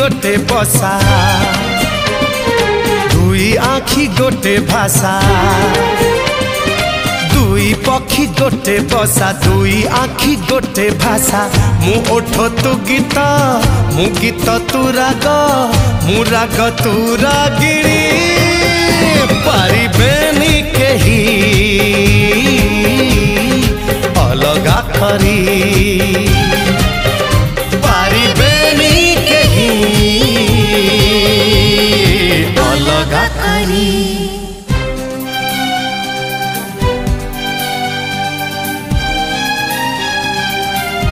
गोटे बसा दुई आखि गोटे भाषा दुई पक्षी गोटे बसा दुई आखि गोटे भाषा मु ओठ तू गीत मु गीत तू राग मु राग तू रागिणी पारिबेनी केही अलगा करी।